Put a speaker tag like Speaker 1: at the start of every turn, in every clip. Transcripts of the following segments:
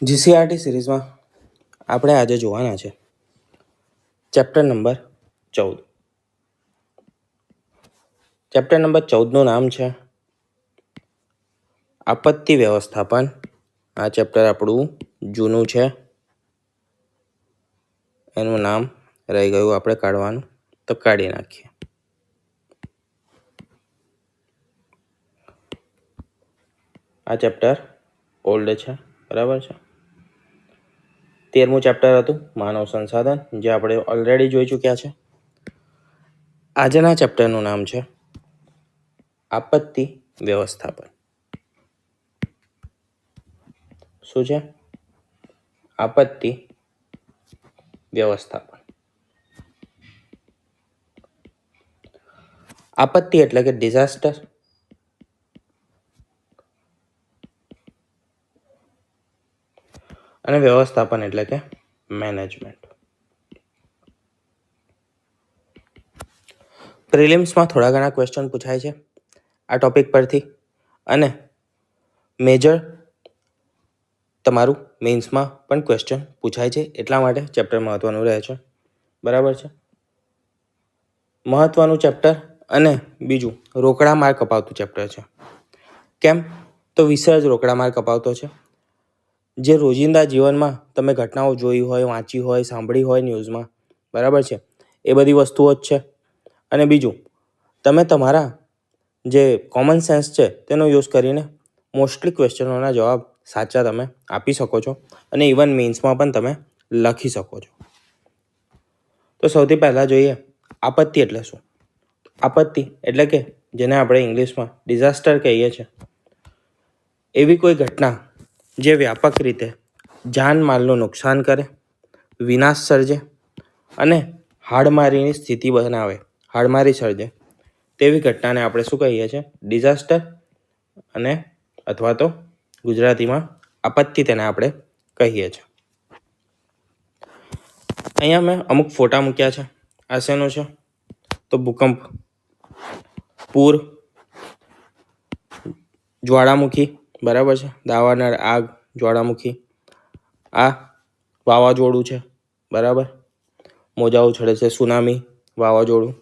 Speaker 1: GCRT સિરીઝમાં આપણે આજે જોવાના છે ચેપ્ટર નંબર 14. ચેપ્ટર નંબર 14નું નામ છે આપત્તિ વ્યવસ્થાપન. આ ચેપ્ટર આપણું જૂનું છે, એનું નામ રહી ગયું આપણે કાઢવાનું, તો કાઢી નાખીએ. આ ચેપ્ટર ઓલ્ડ છે, બરાબર છે. 13મું ચેપ્ટર હતું માનવ સંસાધન, જે આપણે ઓલરેડી જોઈ ચૂક્યા છે. આજના ચેપ્ટરનું નામ છે આપત્તિ વ્યવસ્થાપન. શું છે? આપત્તિ વ્યવસ્થાપન. આપત્તિ એટલે કે ડિઝાસ્ટર, અને વ્યવસ્થાપન એટલે કે મેનેજમેન્ટ. પ્રિલિમ્સમાં થોડા ઘણા ક્વેશ્ચન પૂછાય છે આ ટોપિક પરથી, અને મેજર તમારું મેઇન્સમાં પણ ક્વેશ્ચન પૂછાય છે. એટલા માટે ચેપ્ટર મહત્વનું રહે છે, બરાબર છે. મહત્વનું ચેપ્ટર, અને બીજું રોકડા માર્ક અપાવતું ચેપ્ટર છે. કેમ? તો વિષય જ રોકડા માર્ક અપાવતો છે. જે રોજિંદા જીવનમાં તમે ઘટનાઓ જોઈ હોય, વાંચી હોય, સાંભળી હોય ન્યૂઝમાં, બરાબર છે, એ બધી વસ્તુઓ જ છે. અને બીજું, તમે તમારા જે કોમન સેન્સ છે તેનો યુઝ કરીને મોસ્ટલી ક્વેશ્ચનોના જવાબ સાચા તમે આપી શકો છો, અને ઇવન મેઇન્સમાં પણ તમે લખી શકો છો. તો સૌથી પહેલાં જોઈએ આપત્તિ એટલે શું. આપત્તિ એટલે કે જેને આપણે ઇંગ્લિશમાં ડિઝાસ્ટર કહીએ છીએ, એવી કોઈ ઘટના જે વ્યાપક રીતે જાનમાલનું નુકસાન કરે, વિનાશ સર્જે અને હાડમારીની સ્થિતિ બનાવે, હાડમારી સર્જે, તેવી ઘટનાને આપણે શું કહીએ છીએ? ડિઝાસ્ટર, અને અથવા તો ગુજરાતીમાં આપત્તિ તેને આપણે કહીએ છીએ. અહીંયા મેં અમુક ફોટા મૂક્યા છે. આ શેનું છે? તો ભૂકંપ, પૂર, જ્વાળામુખી, બરાબર છે, દાવાનળ, આગ, જ્વાળામુખી. આ વાવાઝોડું છે, બરાબર, મોજા ઉછળે છે, સુનામી, વાવાઝોડું.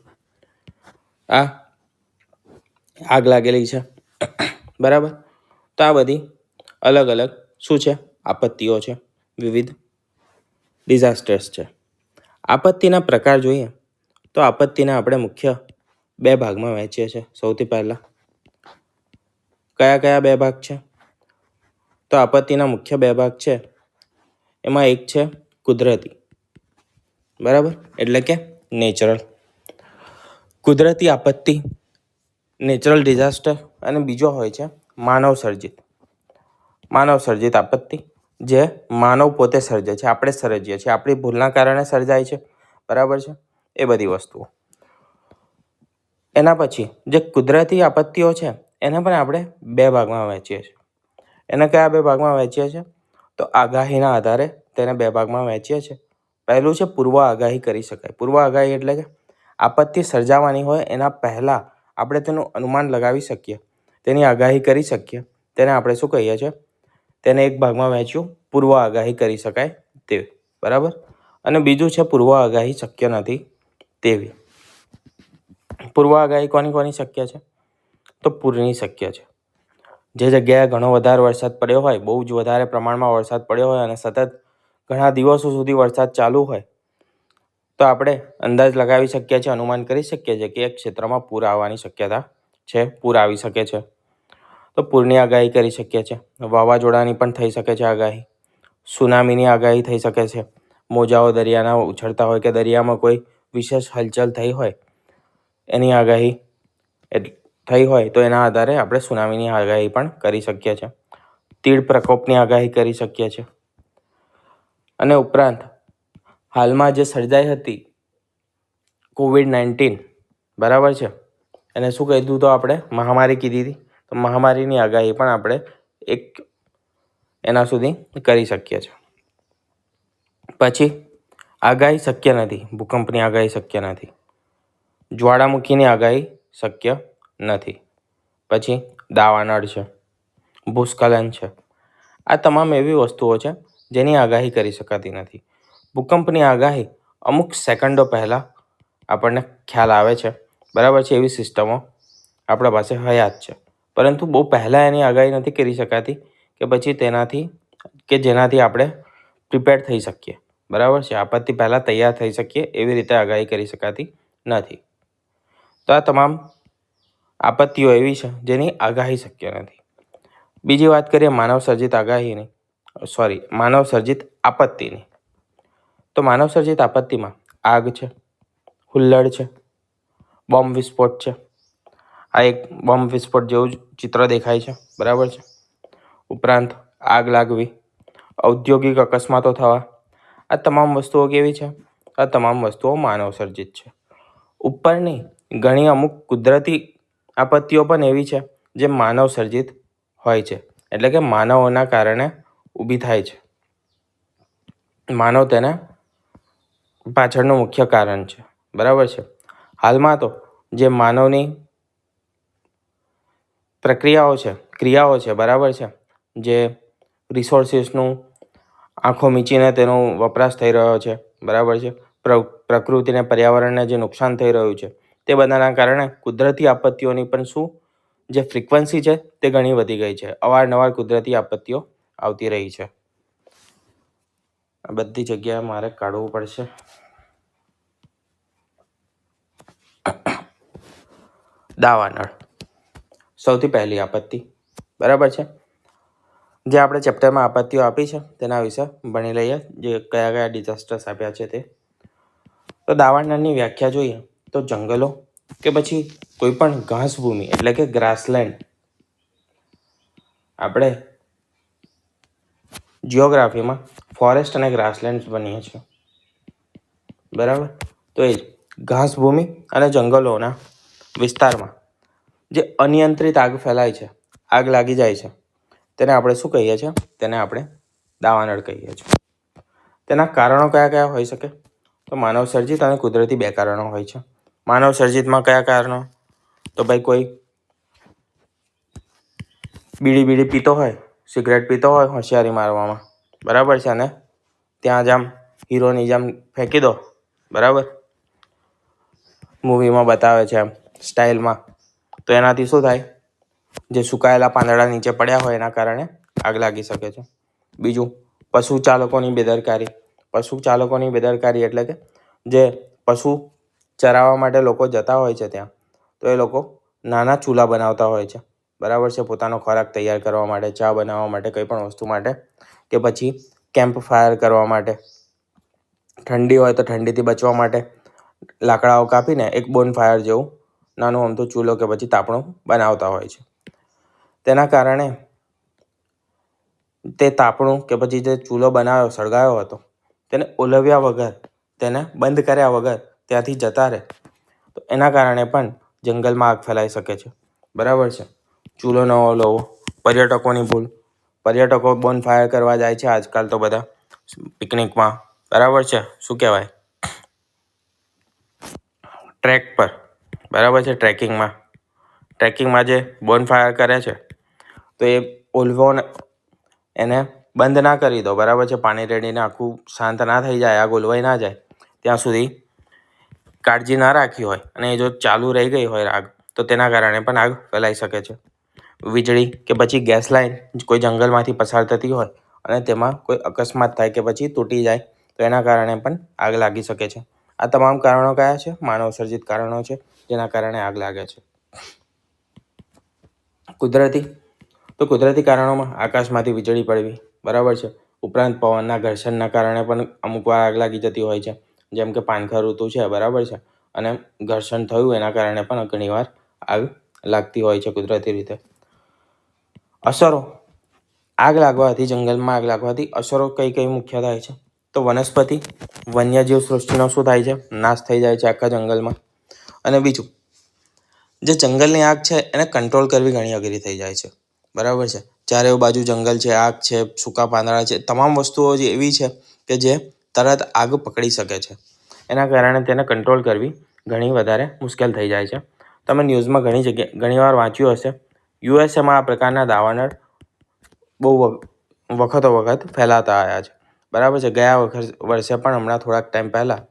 Speaker 1: આ આગ લાગેલી છે, બરાબર. તો આ બધી અલગ અલગ શું છે? આપત્તિઓ છે, વિવિધ ડિઝાસ્ટર્સ છે. આપત્તિના પ્રકાર જોઈએ તો આપત્તિના આપણે મુખ્ય 2 ભાગમાં વહેંચીએ છીએ. સૌથી પહેલાં કયા 2 ભાગ છે? તો આપત્તિના મુખ્ય 2 ભાગ છે, એમાં એક છે કુદરતી, બરાબર, એટલે કે નેચરલ, કુદરતી આપત્તિ, નેચરલ ડિઝાસ્ટર. અને બીજો હોય છે માનવ સર્જિત. માનવ સર્જિત આપત્તિ, જે માનવ પોતે સર્જે છે, આપણે સર્જીએ છીએ, આપણી ભૂલના કારણે સર્જાય છે, બરાબર છે, એ બધી વસ્તુઓ. એના પછી જે કુદરતી આપત્તિઓ છે એને પણ આપણે 2 ભાગમાં વહેંચીએ છીએ. એને કયા 2 ભાગમાં વહેંચીએ છીએ? તો આગાહીના આધારે તેને 2 ભાગમાં વહેંચીએ છીએ. પહેલું છે પૂર્વ આગાહી કરી શકાય. પૂર્વ આગાહી એટલે કે આપત્તિ સર્જાવાની હોય એના પહેલાં આપણે તેનું અનુમાન લગાવી શકીએ, તેની આગાહી કરી શકીએ, તેને આપણે શું કહીએ છીએ? તેને એક ભાગમાં વહેંચ્યું પૂર્વ આગાહી કરી શકાય તેવી, બરાબર. અને બીજું છે પૂર્વ આગાહી શક્ય નથી તેવી. પૂર્વ આગાહી કોની શક્ય છે? તો પૂરની શક્ય છે. જે જગ્યાએ ઘણો વધારે વરસાદ પડ્યો હોય, બહુ જ વધારે પ્રમાણમાં વરસાદ પડ્યો હોય, અને સતત ઘણા દિવસો સુધી વરસાદ ચાલુ હોય, તો આપણે અંદાજ લગાવી શકીએ છીએ, અનુમાન કરી શકીએ છીએ કે એક ક્ષેત્રમાં પૂર આવવાની શક્યતા છે, પૂર આવી શકે છે. તો પૂરની આગાહી કરી શકીએ છીએ. વાવાઝોડાની પણ થઈ શકે છે આગાહી. સુનામીની આગાહી થઈ શકે છે. મોજાઓ દરિયાના ઉછળતા હોય કે દરિયામાં કોઈ વિશેષ હલચલ થઈ હોય, એની આગાહી થઈ હોય તો એના આધારે આપણે સુનામીની આગાહી પણ કરી શકીએ છીએ. તીડ પ્રકોપની આગાહી કરી શકીએ છીએ. અને ઉપરાંત હાલમાં જે સર્જાઈ હતી COVID-19, બરાબર છે, એને શું કીધું? તો આપણે મહામારી કીધી હતી. તો મહામારીની આગાહી પણ આપણે એક એના સુધી કરી શકીએ છીએ. પછી આગાહી શક્ય નથી, ભૂકંપની આગાહી શક્ય નથી, જ્વાળામુખીની આગાહી શક્ય નથી. પછી દાવાનળ છે, ભૂસ્ખલન છે. આ તમામ એવી વસ્તુઓ છે જેની આગાહી કરી શકાતી નથી. ભૂકંપની આગાહી અમુક સેકન્ડો પહેલાં આપણને ખ્યાલ આવે છે, બરાબર છે. એવી સિસ્ટમો આપણા પાસે હયાત છે, પરંતુ બહુ પહેલાં એની આગાહી નથી કરી શકાતી કે પછી જેનાથી આપણે પ્રિપેર થઈ શકીએ, બરાબર છે. આપત્તિ પહેલાં તૈયાર થઈ શકીએ એવી રીતે આગાહી કરી શકાતી નથી. તો આ તમામ આપત્તિઓ એવી છે જેની આગાહી શક્ય નથી. બીજી વાત કરીએ માનવ સર્જિત આપત્તિની. તો માનવ સર્જિત આપત્તિમાં આગ છે, હુલ્લડ છે, બોમ્બ વિસ્ફોટ છે. આ એક બોમ્બ વિસ્ફોટ જેવું જ ચિત્ર દેખાય છે, બરાબર છે. ઉપરાંત આગ લાગવી, ઔદ્યોગિક અકસ્માતો થવા, આ તમામ વસ્તુઓ કેવી છે? આ તમામ વસ્તુઓ માનવ સર્જિત છે. ઉપરની ઘણી અમુક કુદરતી આપત્તિઓ પણ એવી છે જે માનવ સર્જિત હોય છે, એટલે કે માનવોના કારણે ઊભી થાય છે. માનવ તેને પાછળનું મુખ્ય કારણ છે, બરાબર છે. હાલમાં તો જે માનવની ક્રિયાઓ છે, બરાબર છે, જે રિસોર્સિસનું આંખો મીચીને તેનો વપરાશ થઈ રહ્યો છે, બરાબર છે. પ્રકૃતિને પર્યાવરણને જે નુકસાન થઈ રહ્યું છે તે બધાના કારણે કુદરતી આપત્તિઓની પણ જે ફ્રિકવન્સી છે તે ઘણી વધી ગઈ છે. અવારનવાર કુદરતી આપત્તિઓ આવતી રહી છે. આ બધી જગ્યાએ મારે કાઢવું પડશે. દાવાનળ સૌથી પહેલી આપત્તિ, બરાબર છે. જે આપણે ચેપ્ટરમાં આપત્તિઓ આપી છે તેના વિશે ભણી લઈએ, જે કયા કયા ડિઝાસ્ટર્સ આપ્યા છે તે. તો દાવાનળની વ્યાખ્યા જોઈએ તો જંગલો કે પછી કોઈ પણ ઘાસભૂમિ એટલે કે ગ્રાસલેન્ડ, આપણે જિયોગ્રાફીમાં ફોરેસ્ટ અને ગ્રાસલેન્ડ બનીએ છીએ, બરાબર. તો એ ઘાસભૂમિ અને જંગલોના વિસ્તારમાં જે અનિયંત્રિત આગ ફેલાય છે, આગ લાગી જાય છે, તેને આપણે શું કહીએ છીએ? તેને આપણે દાવાનળ કહીએ છીએ. તેના કારણો કયા કયા હોઈ શકે? તો માનવ સર્જિત અને કુદરતી બે કારણો હોય છે. માનવ સર્જિતમાં કયા કારણો? તો ભાઈ કોઈ બીડી પીતો હોય, સિગરેટ પીતો હોય હોશિયારી મારવામાં, બરાબર છે, અને ત્યાં જ આમ હીરોની જેમ ફેંકી દો, બરાબર, મૂવીમાં બતાવે છે એમ સ્ટાઇલમાં. તો એનાથી શું થાય? જે સુકાયેલા પાંદડા નીચે પડ્યા હોય એના કારણે આગ લાગી શકે છે. બીજું, પશુ ચાલકોની બેદરકારી એટલે કે જે પશુ ચરાવવા માટે લોકો જતા હોય છે ત્યાં, તો એ લોકો નાના ચૂલા બનાવતા હોય છે, બરાબર છે, પોતાનો ખોરાક તૈયાર કરવા માટે, ચા બનાવવા માટે, કંઈ પણ વસ્તુ માટે, કે પછી કેમ્પ ફાયર કરવા માટે, ઠંડી હોય તો ઠંડીથી બચવા માટે લાકડાઓ કાપીને એક બોન ફાયર જેવું નાનું અમથું ચૂલો કે પછી તાપણું બનાવતા હોય છે. તેના કારણે તે તાપણું કે પછી જે ચૂલો સળગાયો હતો તેને ઓલવ્યા વગર, તેને બંધ કર્યા વગર ત્યાંથી જતા રહે, તો એના કારણે પણ જંગલમાં આગ ફેલાઈ શકે છે, બરાબર છે. ચૂલો ન ઓલવવો, પર્યટકોની ભૂલ. પર્યટકો બોન ફાયર કરવા જાય છે આજકાલ તો બધા પિકનિકમાં, બરાબર છે, શું કહેવાય, ટ્રેક પર, બરાબર છે, ટ્રેકિંગમાં જે બોન ફાયર કરે છે તો એ એને બંધ ના કરી દો, બરાબર છે. પાણી રેડીને આખું શાંત ના થઈ જાય, આગ ઓલવાઈ ના જાય ત્યાં સુધી કાળજી ના રાખી હોય અને એ જો ચાલુ રહી ગઈ હોય આગ, તો તેના કારણે પણ આગ ફેલાઈ શકે છે. વીજળી કે પછી ગેસ લાઇન કોઈ જંગલમાંથી પસાર થતી હોય અને તેમાં કોઈ અકસ્માત થાય કે પછી તૂટી જાય તો એના કારણે પણ આગ લાગી શકે છે. આ તમામ કારણો કયા છે? માનવ સર્જિત કારણો છે જેના કારણે આગ લાગે છે. કુદરતી કારણોમાં આકાશમાંથી વીજળી પડવી, બરાબર છે. ઉપરાંત પવનના ઘર્ષણના કારણે પણ અમુક વાર આગ લાગી જતી હોય છે, જેમ કે પાનખર ઋતુ છે, બરાબર છે, અને ઘર્ષણ થયું એના કારણે પણ ઘણીવાર આગ લાગતી હોય છે કુદરતી રીતે. અસરો, જંગલમાં આગ લાગવાથી અસરો કઈ કઈ મુખ્ય થાય છે? તો વન્યજીવ સૃષ્ટિનો શું થાય છે? નાશ થઈ જાય છે આખા જંગલમાં. અને બીજું, જે જંગલની આગ છે એને કંટ્રોલ કરવી ઘણી અઘરી થઈ જાય છે, બરાબર છે. ચારે બાજુ જંગલ છે, આગ છે, સૂકા પાંદડા છે, તમામ વસ્તુઓ જે એવી છે કે જે તરત આગ પકડી શકે છે. એના કારણે તેને કંટ્રોલ કરવી ઘણી વધારે મુશ્કેલ થઈ જાય છે. તમે ન્યૂઝમાં ઘણી વાર વાંચ્યું હશે, યુએસએમાં આ પ્રકારના દાવાનળ બહુ વખત ફેલાતા આવ્યા છે. બરાબર છે. ગયા વર્ષે પણ હમણાં થોડાક ટાઈમ પહેલાં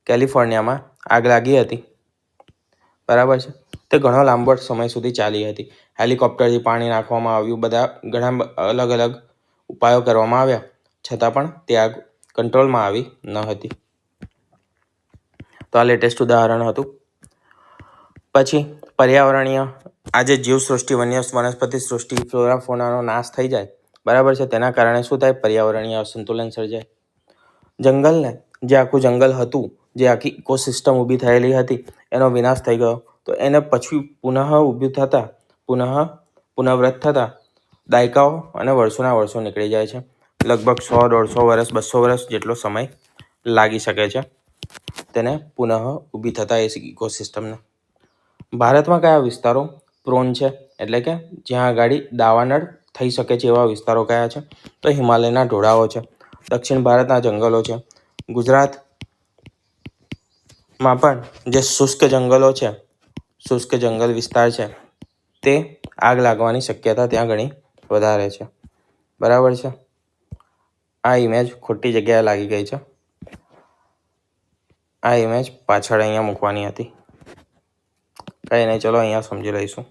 Speaker 1: કેલિફોર્નિયામાં આગ લાગી હતી. બરાબર છે. તે ઘણો લાંબો સમય સુધી ચાલી હતી. હેલિકોપ્ટરથી પાણી નાખવામાં આવ્યું, ઘણા અલગ અલગ ઉપાયો કરવામાં આવ્યા, છતાં પણ તે આગ કંટ્રોલમાં આવી ન હતી. તો આ લેટેસ્ટ ઉદાહરણ હતું. પછી પર્યાવરણીય આજે જીવસૃષ્ટિ, વનસ્પતિ સૃષ્ટિ, ફ્લોરા ફોનાનો નાશ થઈ જાય, બરાબર છે. તેના કારણે શું થાય? પર્યાવરણીય અસંતુલન સર્જાય. જંગલને, જે આખું જંગલ હતું, જે આખી ઇકોસિસ્ટમ ઊભી થયેલી હતી, એનો વિનાશ થઈ ગયો. તો એને પછી પુનઃવ્રત થતા દાયકાઓ અને વર્ષોના વર્ષો નીકળી જાય છે. લગભગ 100-150 વર્ષ, 200 વર્ષ જેટલો સમય લાગી શકે છે તેને પુનઃ ઊભી થતા એ ઇકોસિસ્ટમને. ભારતમાં કયા વિસ્તારો પ્રોન છે, એટલે કે જ્યાં આગળ દાવાનળ થઈ શકે છે એવા વિસ્તારો કયા છે? તો હિમાલયના ઢોળાવો છે, દક્ષિણ ભારતના જંગલો છે, ગુજરાતમાં પણ જે શુષ્ક જંગલો છે, શુષ્ક જંગલ વિસ્તાર છે, તે આગ લાગવાની શક્યતા ત્યાં ઘણી વધારે છે. બરાબર છે. આ ઇમેજ ખોટી જગ્યાએ લાગી ગઈ છે. આ ઇમેજ પાછળ અહીંયા મૂકવાની હતી. કંઈ નહીં, ચલો અહીંયા સમજી લઈશું.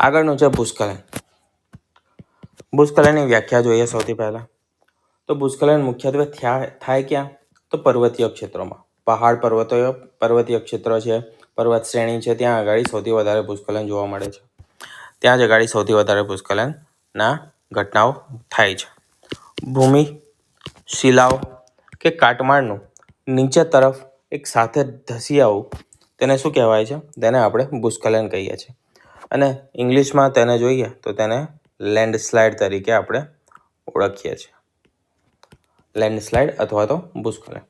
Speaker 1: આગળનું છે ભૂસ્ખલન. ભૂસ્ખલનની વ્યાખ્યા જોઈએ સૌથી પહેલાં. તો ભૂસ્ખલન મુખ્યત્વે થાય ક્યાં? તો પર્વતીય ક્ષેત્રોમાં. પર્વતીય ક્ષેત્રો છે, પર્વત શ્રેણી છે, ત્યાં આગળ સૌથી વધારે ભૂસ્ખલન જોવા મળે છે. ત્યાં જ આગળ સૌથી વધારે ભૂસ્ખલનના ઘટનાઓ થાય છે. ભૂમિ, શિલાઓ કે કાટમાળનું નીચે તરફ એક સાથે ધસી આવવું, તેને શું કહેવાય છે? તેને આપણે ભૂસ્ખલન કહીએ છીએ. અને ઇંગ્લિશમાં તેને જોઈએ તો તેને લેન્ડસ્લાઇડ તરીકે આપણે ઓળખીએ છીએ. લેન્ડસ્લાઇડ અથવા તો ભૂસ્ખલન.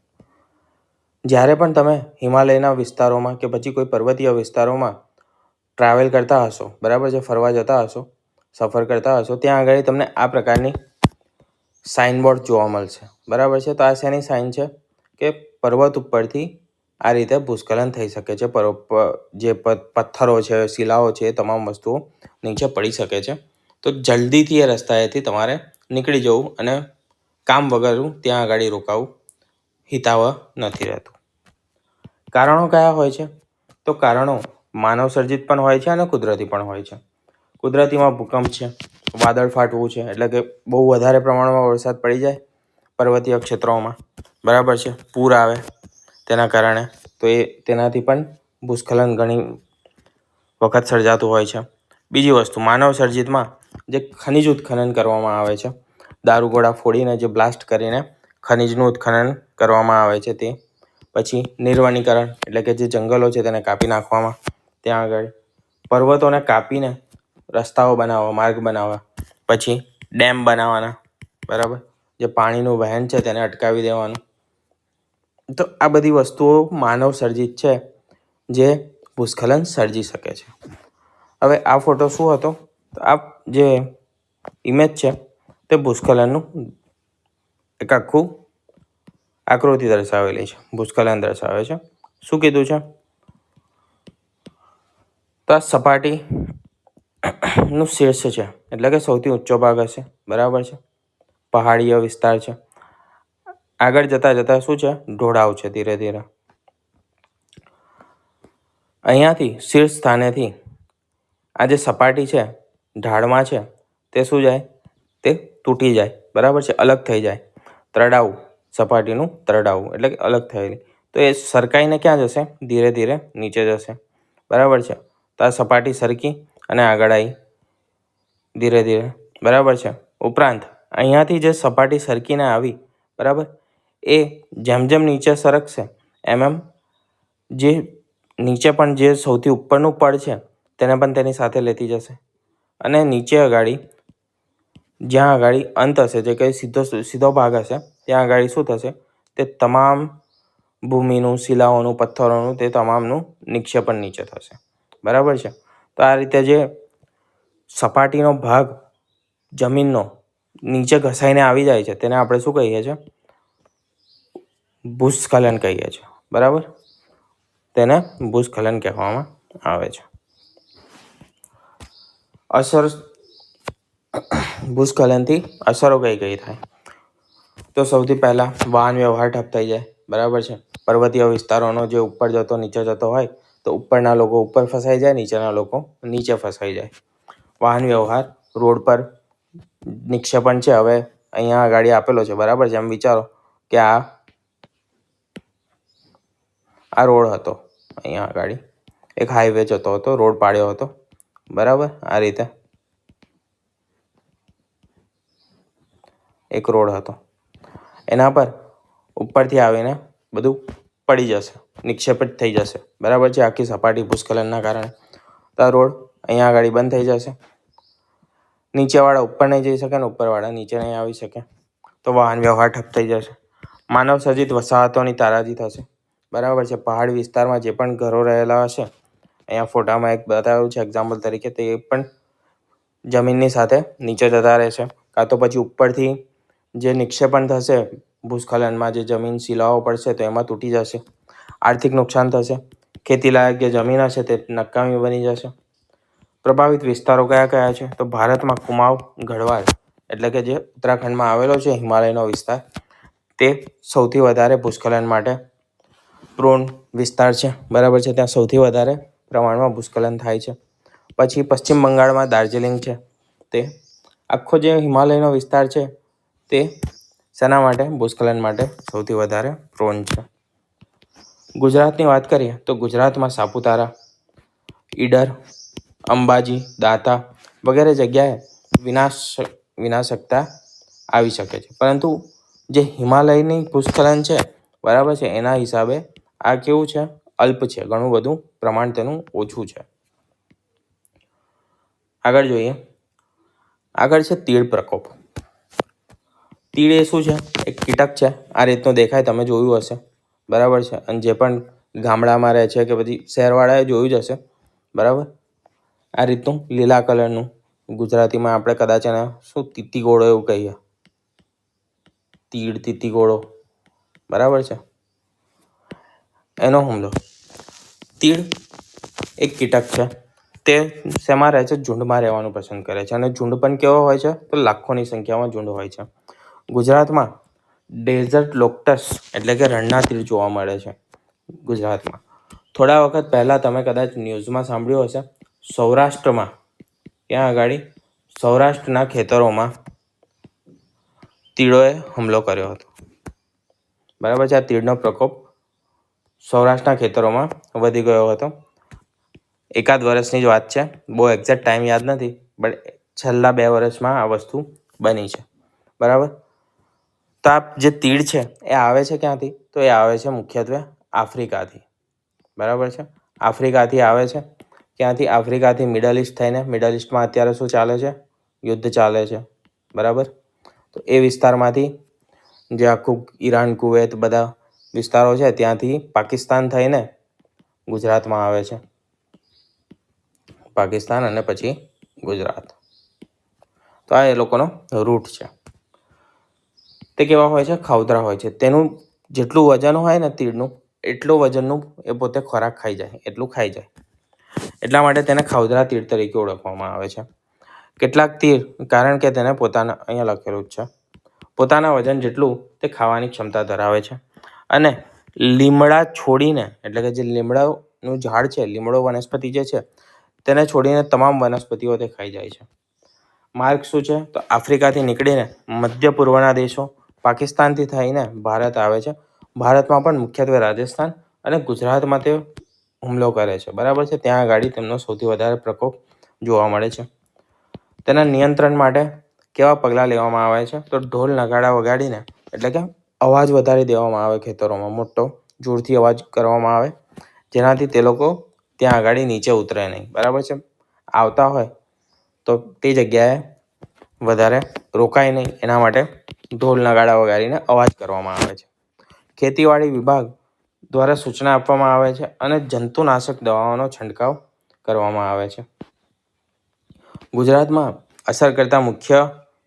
Speaker 1: જ્યારે પણ તમે હિમાલયના વિસ્તારોમાં કે પછી કોઈ પર્વતીય વિસ્તારોમાં ટ્રાવેલ કરતા હશો, બરાબર છે, ફરવા જતા હશો, સફર કરતા હશો, ત્યાં આગળ તમને આ પ્રકારની સાઇનબોર્ડ જોવા મળશે. બરાબર છે. તો આ શેની સાઇન છે? કે પર્વત ઉપરથી આ રીતે ભૂસ્ખલન થઈ શકે છે. જે પથ્થરો છે, શિલાઓ છે, એ તમામ વસ્તુઓ નીચે પડી શકે છે. તો જલ્દીથી એ રસ્તાએથી તમારે નીકળી જવું અને કામ વગરનું ત્યાં આગળ રોકાવું હિતાવહ નથી રહેતું. કારણો કયા હોય છે? તો કારણો માનવ સર્જિત પણ હોય છે અને કુદરતી પણ હોય છે. કુદરતીમાં ભૂકંપ છે, વાદળ ફાટવું છે, એટલે કે બહુ વધારે પ્રમાણમાં વરસાદ પડી જાય પર્વતીય ક્ષેત્રોમાં, બરાબર છે, પૂર આવે તેના કારણે, તો તેનાથી પણ ભૂસ્ખલન ઘણી વખત સર્જાતું હોય છે. બીજી વસ્તુ, માનવ સર્જિતમાં જે ખનિજ ઉત્ખનન કરવામાં આવે છે, દારૂગોળા ફોડીને જે બ્લાસ્ટ કરીને ખનિજનું ઉત્ખનન કરવામાં આવે છે તે. પછી નિર્વનીકરણ, એટલે કે જે જંગલો છે તેને કાપી નાખવામાં, ત્યાં આગળ પર્વતોને કાપીને રસ્તાઓ બનાવવા, માર્ગ બનાવવા, પછી ડેમ બનાવવાના, બરાબર, જે પાણીનું વહેણ છે તેને અટકાવી દેવાનું. તો આ બધી વસ્તુઓ માનવ સર્જિત છે જે ભૂસ્ખલન સર્જી શકે છે. હવે આ ફોટો શું હતો? તો આ જે ઇમેજ છે તે ભૂસ્ખલનનું એક આખું આકૃતિ દર્શાવેલી છે, ભૂસ્ખલન દર્શાવે છે. શું કીધું છે? તો આ સપાટીનું શીર્ષ છે, એટલે કે સૌથી ઊંચો ભાગ હશે, બરાબર છે, પહાડીય વિસ્તાર છે. આગળ જતા શું છે? ઢોળાવ છે. ધીરે ધીરે અહીંયાથી શીર્ષ સ્થાનેથી આ જે સપાટી છે, ઢાળમાં છે, તે શું જાય? તે તૂટી જાય, બરાબર છે, અલગ થઈ જાય. તરડાવું, સપાટીનું તરડાવું એટલે કે અલગ થયેલી. તો એ સરકાઈને ક્યાં જશે? ધીરે ધીરે નીચે જશે, બરાબર છે. તો આ સપાટી સરકી અને આગળ આવી ધીરે ધીરે, બરાબર છે. ઉપરાંત અહીંયાથી જે સપાટી સરકીને આવી, બરાબર, એ જેમ જેમ નીચે સરકશે એમ જે નીચે પણ જે સૌથી ઉપરનું પડ છે તેને પણ તેની સાથે લેતી જશે. અને નીચે આગળ જ્યાં આગળ અંત હશે, જે કંઈ સીધો ભાગ હશે, ત્યાં આગળ શું થશે? તે તમામ ભૂમિનું, શિલાઓનું, પથ્થરોનું, તે તમામનું નિક્ષેપણ નીચે થશે, બરાબર છે. તો આ રીતે જે સપાટીનો ભાગ જમીનનો નીચે ઘસાઈને આવી જાય છે તેને આપણે શું કહીએ છીએ? ભૂસ્ખલન કહીએ છીએ, બરાબર. તેને ભૂસ્ખલન કહેવામાં આવે છે. અસર ભૂસ્ખલનથી અસરો કઈ કઈ થાય? તો સૌથી પહેલાં વાહન વ્યવહાર ઠપ થઈ જાય, બરાબર છે. પર્વતીય વિસ્તારોનો જે ઉપર જતો નીચે જતો હોય તો ઉપરના લોકો ઉપર ફસાઈ જાય, નીચેના લોકો નીચે ફસાઈ જાય. વાહન વ્યવહાર, રોડ પર નિક્ષેપણ છે. હવે અહીંયા ગાડી આપેલો છે, બરાબર છે. એમ વિચારો કે આ રોડ હતો, અહીંયા ગાડી એક હાઈવે જતો હતો, રોડ પાડ્યો હતો, બરાબર. આ રીતે એક રોડ હતો, એના પર ઉપરથી આવીને બધું પડી જશે, નિક્ષેપિત થઈ જશે, બરાબર છે. આખી સપાટી ભૂસ્ખલનના કારણે તો આ રોડ અહીંયા આગળ બંધ થઈ જશે. નીચેવાળા ઉપર નહીં જઈ શકે ને ઉપરવાળા નીચે નહીં આવી શકે, તો વાહન વ્યવહાર ઠપ થઈ જશે. માનવ સર્જિત વસાહતોની તારાજી થશે, બરાબર છે. પહાડી વિસ્તારમાં જે પણ ઘરો રહેલા હશે, અહીંયા ફોટામાં એક બતાવ્યું છે એક્ઝામ્પલ તરીકે, તે પણ જમીનની સાથે નીચે જતા રહેશે. કાં તો પછી ઉપરથી જે નિક્ષેપણ થશે ભૂસ્ખલનમાં, જે જમીન શિલાઓ પડશે તો એમાં તૂટી જશે, આર્થિક નુકસાન થશે. ખેતીલાયક જે જમીન હશે તે નકામી બની જશે. પ્રભાવિત વિસ્તારો કયા કયા છે? તો ભારતમાં કુમાઉં ગઢવાલ એટલે કે જે ઉત્તરાખંડમાં આવેલો છે હિમાલયનો વિસ્તાર, તે સૌથી વધારે ભૂસ્ખલન માટે પ્રોન વિસ્તાર છે, બરાબર છે. ત્યાં સૌથી વધારે પ્રમાણમાં ભૂસ્ખલન થાય છે. પછી પશ્ચિમ બંગાળમાં દાર્જિલિંગ છે, તે આખો જે હિમાલયનો વિસ્તાર છે તે શેના માટે? ભૂસ્ખલન માટે સૌથી વધારે પ્રોન છે. ગુજરાતની વાત કરીએ તો ગુજરાતમાં સાપુતારા, ઈડર, અંબાજી, દાતા વગેરે જગ્યાએ વિનાશકતા આવી શકે છે. પરંતુ જે હિમાલયની ભૂસ્ખલન છે, બરાબર છે, એના હિસાબે આ કેવું છે? અલ્પ છે, ઘણું બધું પ્રમાણ તેનું ઓછું છે. આગળ જોઈએ. આગળ છે તીડ પ્રકોપ. તીડ એ શું છે? એક કીટક છે. આ રીતનું દેખાય, તમે જોયું હશે, બરાબર છે. અને જે પણ ગામડામાં રહે છે કે પછી શહેરવાળાએ જોયું જ હશે, બરાબર. આ રીતનું લીલા કલરનું, ગુજરાતીમાં આપણે કદાચ એને શું તીતીગોળો એવું કહીએ, તીડ તીતીગોળો, બરાબર છે. એનો હુમલો. તીડ એક કીટક છે, તે શેમાં રહે છે? ઝુંડમાં રહેવાનું પસંદ કરે છે. અને ઝુંડ પણ કેવો હોય છે? તો લાખોની સંખ્યામાં ઝુંડ હોય છે. ગુજરાતમાં ડેઝર્ટ લોક્ટસ એટલે કે રણના તીડ જોવા મળે છે ગુજરાતમાં. થોડા વખત પહેલાં તમે કદાચ ન્યૂઝમાં સાંભળ્યું હશે, સૌરાષ્ટ્રમાં, ત્યાં આગળ સૌરાષ્ટ્રના ખેતરોમાં તીડોએ હુમલો કર્યો હતો, બરાબર છે. આ તીડનો પ્રકોપ સૌરાષ્ટ્રના ખેતરોમાં વધી ગયો હતો. એકાદ વર્ષની જ વાત છે, બહુ એક્ઝેક્ટ ટાઈમ યાદ નથી, બટ છેલ્લા 2 વર્ષમાં આ વસ્તુ બની છે, બરાબર. તો આ જે તીડ છે એ આવે છે ક્યાંથી? તો એ આવે છે મુખ્યત્વે આફ્રિકાથી, બરાબર છે. આફ્રિકાથી આવે છે. ક્યાંથી? આફ્રિકાથી મિડલ ઇસ્ટ થઈને, મિડલ ઇસ્ટમાં અત્યારે શું ચાલે છે? યુદ્ધ ચાલે છે, બરાબર. તો એ વિસ્તારમાંથી જે આખું ઈરાન, કુવૈત બધા વિસ્તારો છે ત્યાંથી પાકિસ્તાન થઈને ગુજરાતમાં આવે છે. પાકિસ્તાન અને પછી ગુજરાત. તો આ એ લોકોનો રૂટ છે. તે કેવા હોય છે? ખાઉતરા હોય છે. તેનું જેટલું વજન હોય ને તીડનું, એટલું વજનનું એ પોતે ખોરાક ખાઈ જાય, એટલું ખાઈ જાય. એટલા માટે તેને ખાઉતરા તીડ તરીકે ઓળખવામાં આવે છે. કેટલાક તીડ, કારણ કે તેને પોતાના, અહીંયા લખેલું જ છે, પોતાના વજન જેટલું તે ખાવાની ક્ષમતા ધરાવે છે. અને લીમડા છોડીને, એટલે કે જે લીમડાનું ઝાડ છે, લીમડો વનસ્પતિ જે છે, તેને છોડીને તમામ વનસ્પતિઓ તે ખાઈ જાય છે. માર્ગ શું છે? તો આફ્રિકાથી નીકળીને મધ્ય પૂર્વના દેશો, પાકિસ્તાનથી થઈને ભારત આવે છે. ભારતમાં પણ મુખ્યત્વે રાજસ્થાન અને ગુજરાતમાં તે હુમલો કરે છે, બરાબર છે. ત્યાં આગળ તેમનો સૌથી વધારે પ્રકોપ જોવા મળે છે. તેના નિયંત્રણ માટે કેવા પગલાં લેવામાં આવે છે? તો ઢોલ નગાડા વગાડીને, એટલે કે અવાજ વધારી દેવામાં આવે ખેતરોમાં, મોટો જોરથી અવાજ કરવામાં આવે, જેનાથી તે લોકો ત્યાં આગળ નીચે ઉતરે નહીં, બરાબર છે. આવતા હોય તો તે જગ્યાએ વધારે રોકાય નહીં, એના માટે ઢોલ નગાડા વગાડીને અવાજ કરવામાં આવે છે. ખેતીવાડી વિભાગ દ્વારા સૂચના આપવામાં આવે છે અને જંતુનાશક દવાઓનો છંટકાવ કરવામાં આવે છે. ગુજરાતમાં અસર કરતા મુખ્ય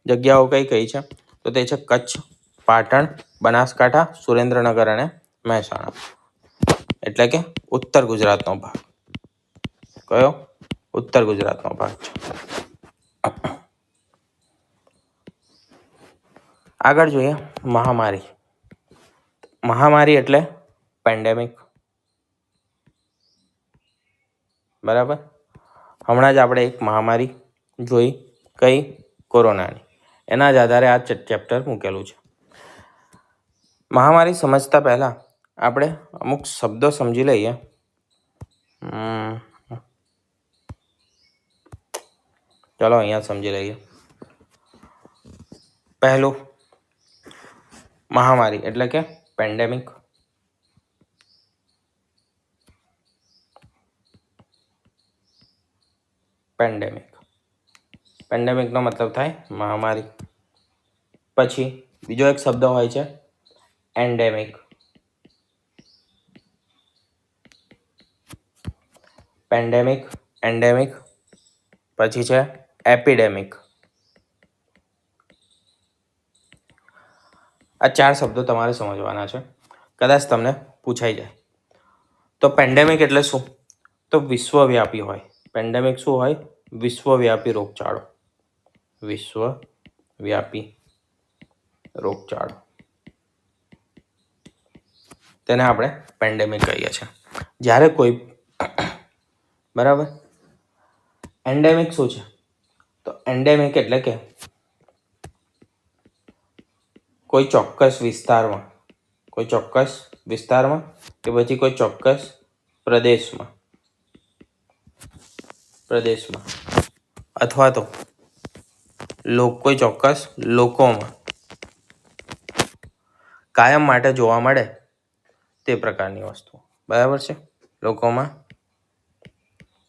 Speaker 1: જગ્યાઓ કઈ કઈ છે? તો તે છે કચ્છ, પાટણ, બનાસકાંઠા, સુરેન્દ્રનગર અને મહેસાણા. એટલે કે ઉત્તર ગુજરાતનો ભાગ. કયો? ઉત્તર ગુજરાતનો ભાગ છે. આગળ જોઈએ મહામારી. મહામારી એટલે પેન્ડેમિક. બરાબર. હમણાં જ આપણે એક મહામારી જોઈ, કઈ? કોરોનાની. એના જ આધારે આ ચેપ્ટર મૂકેલું છે. મહામારી સમજતા પહેલા આપણે અમુક શબ્દો સમજી લઈએ. ચલો અહીંયા સમજી લઈએ. પહેલું, મહામારી એટલે કે પેન્ડેમિક. પેન્ડેમિકનો મતલબ થાય મહામારી. પછી બીજો એક શબ્દ હોય છે એન્ડેમિક. એન્ડેમિક. પછી છે એપિડેમિક. આ 4 શબ્દો તમારે સમજવાના છે, કદાચ તમને પૂછાઈ જાય. તો પેન્ડેમિક એટલે શું? તો વિશ્વવ્યાપી હોય. પેન્ડેમિક શું હોય? વિશ્વવ્યાપી રોગચાળો. તેને આપણે પેન્ડેમિક કહીએ છીએ. જ્યારે કોઈ બરાબર. એન્ડેમિક શું છે? તો એન્ડેમિક એટલે કે કોઈ ચોક્કસ વિસ્તારમાં કે પછી કોઈ ચોક્કસ પ્રદેશમાં અથવા તો કોઈ ચોક્કસ લોકોમાં કાયમ માટે જોવા મળે તે પ્રકારની વસ્તુ. બરાબર છે? લોકોમાં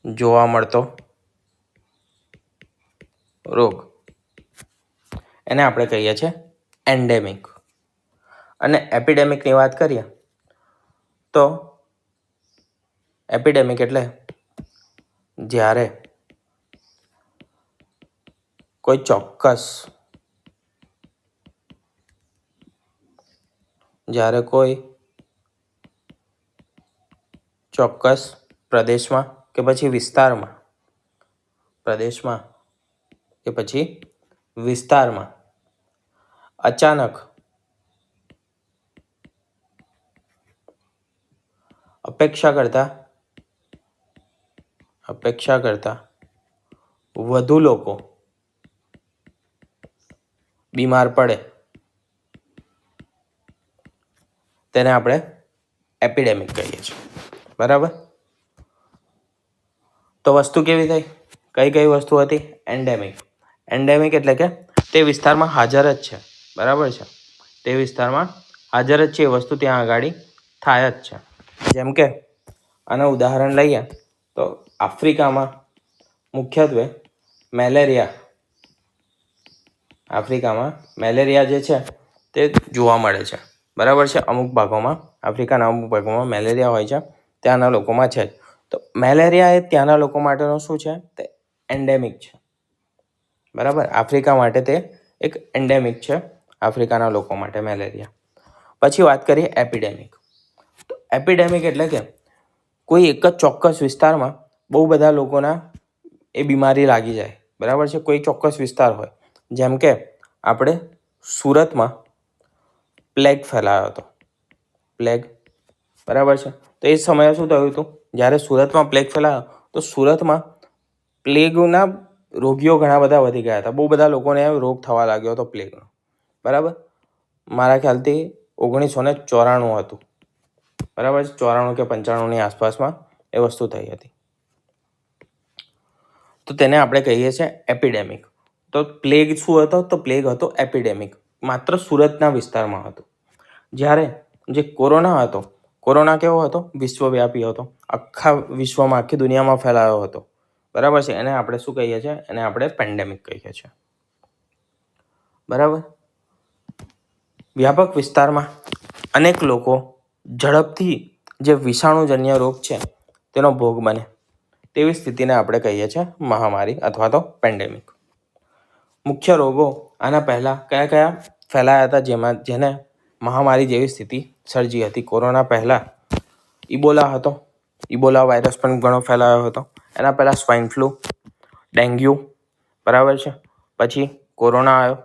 Speaker 1: જોવા મળતો રોગ, એને આપણે કહીએ છીએ એન્ડેમિક. અને એપિડેમિકની વાત કરીએ તો એપિડેમિક એટલે જ્યારે કોઈ ચોક્કસ પ્રદેશમાં કે પછી વિસ્તારમાં અચાનક અપેક્ષા કરતા વધુ લોકો બીમાર પડે, તેને આપણે એપિડેમિક કહીએ છીએ. બરાબર. તો વસ્તુ કેવી થઈ? કઈ વસ્તુ હતી? એન્ડેમિક એટલે કે તે વિસ્તારમાં હાજર જ છે. બરાબર છે? તે વિસ્તારમાં હાજર જ છે, એ વસ્તુ ત્યાં આગળ થાય જ છે. જેમ કે આનું ઉદાહરણ લઈએ તો આફ્રિકામાં મુખ્યત્વે મેલેરિયા જે છે તે જોવા મળે છે. બરાબર છે? આફ્રિકાના અમુક ભાગોમાં મેલેરિયા હોય છે, ત્યાંના લોકોમાં છે. તો મેલેરિયા એ ત્યાંના લોકો માટેનો શું છે? તે એન્ડેમિક છે. બરાબર. આફ્રિકા માટે તે એક એન્ડેમિક છે, આફ્રિકાના લોકો માટે મેલેરિયા. પછી વાત કરીએ એપિડેમિક. તો એપિડેમિક એટલે કે કોઈ એક જ ચોક્કસ વિસ્તારમાં બહુ બધા લોકોના એ બીમારી લાગી જાય. બરાબર છે? કોઈ ચોક્કસ વિસ્તાર હોય, જેમ કે આપણે સુરતમાં પ્લેગ ફેલાયો હતો. બરાબર છે? તો એ સમયે શું થયું હતું? જ્યારે સુરતમાં પ્લેગ ફેલાયો તો સુરતમાં પ્લેગના રોગીઓ ઘણા બધા વધી ગયા હતા. બહુ બધા લોકોને રોગ થવા લાગ્યો હતો પ્લેગનો. બરાબર. મારા ખ્યાલથી 1994 હતું. બરાબર છે? 94 કે 95ની આસપાસમાં એ વસ્તુ થઈ હતી. તો તેને આપણે કહીએ છીએ એપિડેમિક. તો પ્લેગ શું હતો? તો પ્લેગ હતો એપિડેમિક, માત્ર સુરતના વિસ્તારમાં હતો. જ્યારે જે કોરોના કેવો હતો? વિશ્વવ્યાપી હતો. આખા વિશ્વમાં, આખી દુનિયામાં ફેલાયો હતો. બરાબર છે? એને આપણે શું કહીએ છીએ? એને આપણે પેન્ડેમિક કહીએ છીએ. બરાબર. વ્યાપક વિસ્તારમાં અનેક લોકો ઝડપથી જે વિષાણુજન્ય રોગ છે તેનો ભોગ બને તેવી સ્થિતિને આપણે કહીએ છીએ મહામારી અથવા તો પેન્ડેમિક. મુખ્ય રોગો આના પહેલા કયા ફેલાયા હતા, જેને મહામારી જેવી સ્થિતિ સર્જી હતી? કોરોના પહેલા ઇબોલા વાયરસ પણ ઘણો ફેલાયો હતો. એના પહેલા સ્વાઇન ફ્લૂ, ડેન્ગ્યુ, બરાબર છે. પછી કોરોના આવ્યો,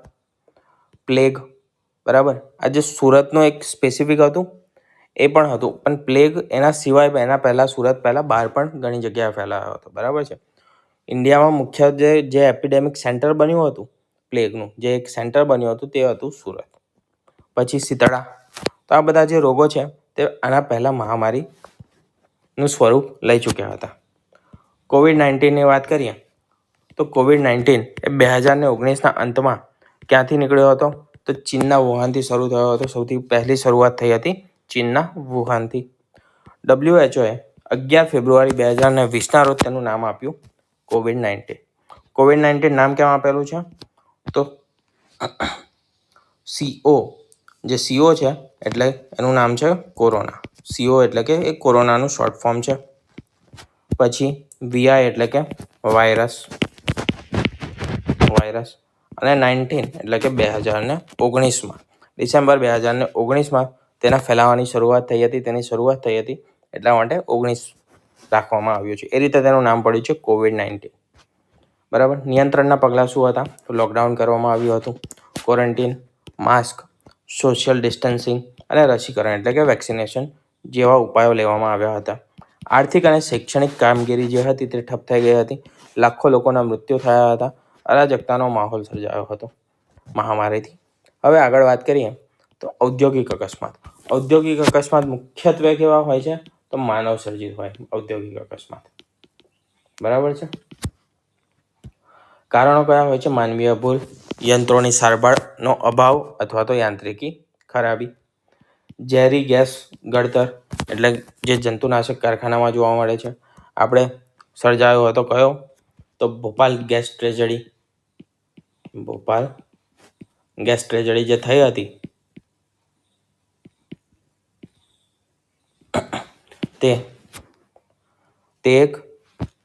Speaker 1: પ્લેગ, બરાબર. આ જે સુરતનું એક સ્પેસિફિક હતું એ પણ હતું, પણ પ્લેગ એના સિવાય એના પહેલાં સુરત પહેલાં બહાર પણ ઘણી જગ્યાએ ફેલાયો હતો, બરાબર છે. ઇન્ડિયામાં મુખ્ય જે એપિડેમિક સેન્ટર બન્યું હતું પ્લેગનું, જે એક સેન્ટર બન્યું હતું તે હતું સુરત. પછી શીતળા. તો આ બધા જે રોગો છે તે આના પહેલાં મહામારીનું સ્વરૂપ લઈ ચૂક્યા હતા. કોવિડ-19ની વાત કરીએ તો કોવિડ-19 એ 2019ના અંતમાં ક્યાંથી નીકળ્યો હતો? તો ચીનના વુહાનથી શરૂ થયો હતો. સૌથી પહેલી શરૂઆત થઈ હતી ચીનના વુહાનથી. WHOએ 11 ફેબ્રુઆરી 2020ના રોજ તેનું નામ આપ્યું કોવિડ-19. કોવિડ-19 નામ કેમ આપેલું છે? તો CO, જે CO છે એટલે એનું નામ છે કોરોના. CO એટલે કે એ કોરોનાનું શોર્ટ ફોર્મ છે. પછી VI એટલે કે વાયરસ, અને 19 એટલે કે 2019માં ડિસેમ્બર 2019માં તેના ફેલાવાની શરૂઆત થઈ હતી. એટલા માટે 19 રાખવામાં આવ્યું છે. એ રીતે તેનું નામ પડ્યું છે કોવિડ-19. બરાબર. નિયંત્રણના પગલાં શું હતા? તો લોકડાઉન કરવામાં આવ્યું હતું. ક્વોરન્ટીન, માસ્ક, સોશિયલ ડિસ્ટન્સિંગ અને રસીકરણ એટલે કે વેક્સિનેશન જેવા ઉપાયો લેવામાં આવ્યા હતા. આર્થિક અને શૈક્ષણિક કામગીરી જે હતી તે ઠપ થઈ ગઈ હતી. લાખો લોકોના મૃત્યુ થયા હતા. અરાજકતાનો માહોલ સર્જાયો હતો મહામારીથી. હવે આગળ વાત કરીએ તો ઔદ્યોગિક અકસ્માત. ઔદ્યોગિક અકસ્માત મુખ્યત્વે કેવા હોય છે? તો માનવ સર્જિત હોય ઔદ્યોગિક અકસ્માત, બરાબર છે. કારણો કયા હોય છે? માનવીય ભૂલ, યંત્રોની સારવારનો અભાવ અથવા તો યાંત્રિકી ખરાબી, ઝેરી ગેસ ગળતર એટલે જે જંતુનાશક કારખાનામાં જોવા મળે છે. આપણે સર્જાયો હતો કયો? તો ભોપાલ ગેસ ટ્રેજડી જે થઈ હતી તે એક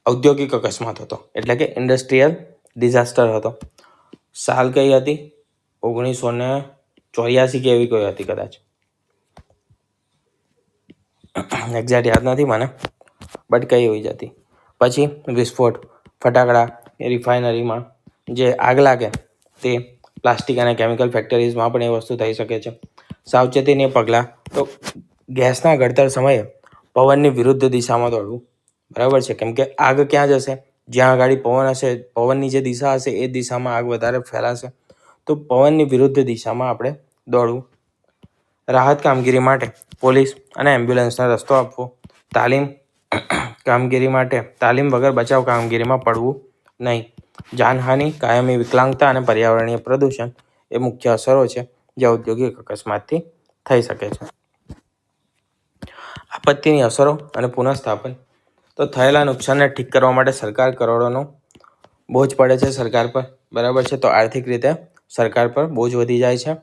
Speaker 1: ઔદ્યોગિક અકસ્માત હતો, એટલે કે ઇન્ડસ્ટ્રીયલ ડિઝાસ્ટર હતો. સાલ કઈ હતી? 1984 કે એવી કોઈ હતી કદાચ, એક્ઝેક્ટ યાદ નથી મને, બટ કઈ એવી જ હતી. પછી વિસ્ફોટ, ફટાકડા, રિફાઇનરીમાં જે આગ લાગે તે પ્લાસ્ટિક અને કેમિકલ ફેક્ટરીઝમાં પણ એ વસ્તુ થઈ શકે છે. સાવચેતીની પગલાં, તો ગેસના ગળતર સમયે પવનની વિરુદ્ધ દિશામાં દોડવું, બરાબર છે. કેમ કે આગ ક્યાં જશે? જ્યાં આગળ પવન હશે, પવનની જે દિશા હશે એ દિશામાં આગ વધારે ફેલાશે. તો પવનની વિરુદ્ધ દિશામાં આપણે દોડવું. રાહત કામગીરી માટે પોલીસ અને એમ્બ્યુલન્સને રસ્તો આપવો. તાલીમ વગર બચાવ કામગીરીમાં પડવું નહીં. જાનહાનિ, કાયમી વિકલાંગતા અને પર્યાવરણીય પ્રદૂષણ એ મુખ્ય અસરો છે જે ઔદ્યોગિક અકસ્માતથી થઈ શકે છે. આપત્તિની અસરો અને પુનઃસ્થાપન. તો થયેલા નુકસાનને ઠીક કરવા માટે સરકાર કરોડોનો બોજ પડે છે સરકાર પર, બરાબર છે. તો આર્થિક રીતે સરકાર પર બોજ વધી જાય છે.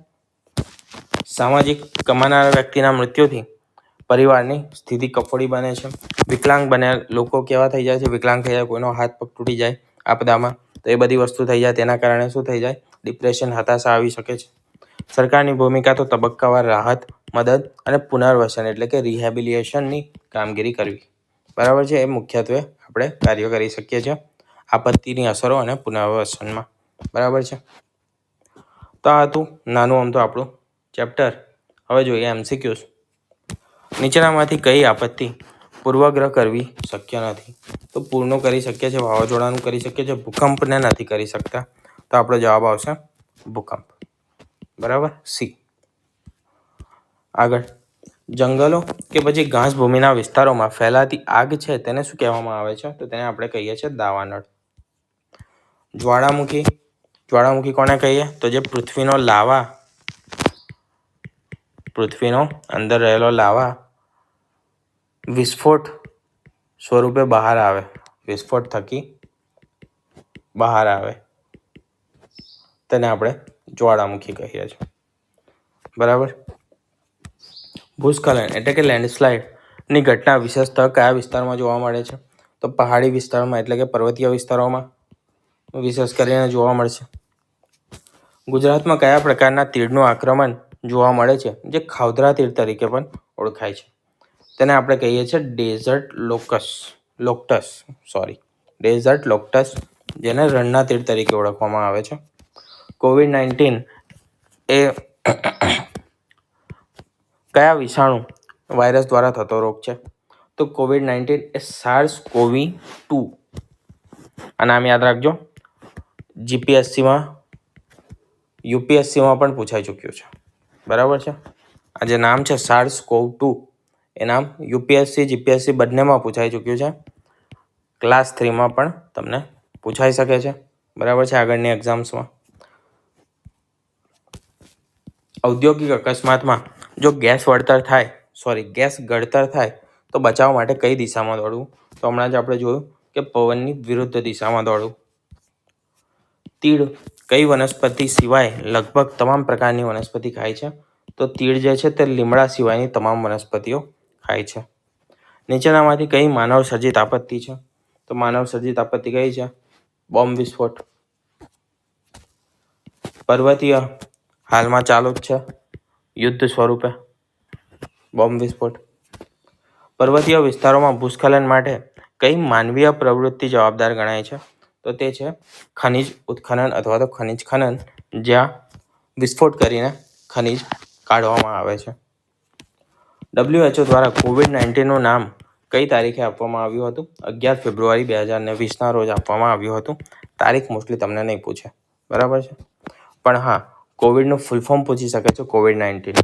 Speaker 1: સામાજિક કમાનારા વ્યક્તિના મૃત્યુથી પરિવારની સ્થિતિ કફોડી બને છે. વિકલાંગ બન્યા લોકો કેવા થઈ જાય છે? વિકલાંગ થઈ જાય, કોઈનો હાથ પગ તૂટી જાય આપદામાં, તો એ બધી વસ્તુ થઈ જાય. તેના કારણે શું થઈ જાય? ડિપ્રેશન, હતાશા આવી શકે છે. સરકારની ભૂમિકા તો તબક્કાવાર રાહત, મદદ અને પુનર્વસન એટલે કે રિહેબિલિટેશનની કામગીરી કરવી, બરાબર છે. એ મુખ્યત્વે આપણે કાર્ય કરી શકીએ છીએ આપત્તિની અસરો અને પુનર્વસનમાં, બરાબર છે. તો આ હતું નાનું આમ તો આપણું ચેપ્ટર. હવે જોઈએ MCQs. નીચેનામાંથી કઈ આપત્તિ પૂર્વગ્રહ કરવી શક્ય નથી? તો પૂરનું કરી શકીએ છીએ, વાવાઝોડાનું કરી શકીએ છીએ, ભૂકંપને નથી કરી શકતા. તો આપણો જવાબ આવશે ભૂકંપ, બરાબર, સી. આગળ, જંગલો કે પછી ઘાસભૂમિના વિસ્તારોમાં ફેલાતી આગ છે તેને શું કહેવામાં આવે છે? તો તેને આપણે કહીએ છીએ દાવાનળ. જ્વાળામુખી કોને કહીએ? તો જે પૃથ્વીનો અંદર રહેલો લાવા વિસ્ફોટ સ્વરૂપે વિસ્ફોટ થકી બહાર આવે તેને આપણે જ્વાળામુખી કહીએ છીએ, બરાબર. ભૂસ્ખલન એટલે કે લેન્ડસ્લાઇડની ઘટના વિશેષતઃ કયા વિસ્તારમાં જોવા મળે છે? તો પહાડી વિસ્તારમાં એટલે કે પર્વતીય વિસ્તારોમાં વિશેષ કરીને જોવા મળશે. ગુજરાતમાં કયા પ્રકારના તીડનું આક્રમણ જોવા મળે છે જે ખાઉધરા તીડ તરીકે પણ ઓળખાય છે? તેને આપણે કહીએ છીએ ડેઝર્ટ લોક્ટસ જેને રણના તીડ તરીકે ઓળખવામાં આવે છે. કોવિડ-19 એ કયા વિષાણુ વાયરસ દ્વારા થતો રોગ છે? તો કોવિડ-19 એ SARS-CoV-2. આ નામ યાદ રાખજો. જીપીએસસીમાં યુપીએસસીમાં પણ પૂછાઈ ચૂક્યું છે. બરાબર છે. આ જે નામ છે SARS-CoV-2 એ નામ યુપીએસસી જીપીએસસી બંનેમાં પૂછાઈ ચૂક્યું છે. ક્લાસ 3માં પણ તમને પૂછાઈ શકે છે. બરાબર છે. આગળની એક્ઝામ્સમાં ઔદ્યોગિક અકસ્માતમાં જો ગેસ ગળતર થાય તો બચાવ માટે કઈ દિશામાં દોડવું? તો હમણાં જ આપણે જોયું કે પવનની વિરુદ્ધ દિશામાં દોડવું. તીડ કઈ વનસ્પતિ સિવાય લગભગ તમામ પ્રકારની વનસ્પતિ ખાય છે? તો તીડ જે છે તે લીમડા સિવાયની તમામ વનસ્પતિઓ ખાય છે. નીચેનામાંથી કઈ માનવ સર્જિત આપત્તિ છે? તો માનવ સર્જિત આપત્તિ કઈ છે? બોમ્બ વિસ્ફોટ. પર્વતીય હાલમાં ચાલુ જ છે યુદ્ધ સ્વરૂપે બોમ્બ વિસ્ફોટ. પર્વતીય વિસ્તારોમાં ભૂસ્ખલન માટે કઈ માનવીય પ્રવૃત્તિ જવાબદાર ગણાય છે? તો તે છે ખનિજ ઉત્ખનન અથવા તો ખનિજ ખનન, જ્યાં વિસ્ફોટ કરીને ખનિજ કાઢવામાં આવે છે. WHO દ્વારા કોવિડ-19નું નામ કઈ તારીખે આપવામાં આવ્યું હતું? 11 ફેબ્રુઆરી 2020ના રોજ આપવામાં આવ્યું હતું. તારીખ મોસ્ટલી તમને નહીં પૂછે. બરાબર છે. પણ હા, કોવિડનું ફૂલ ફોર્મ પૂછી શકે છે કોવિડ-19.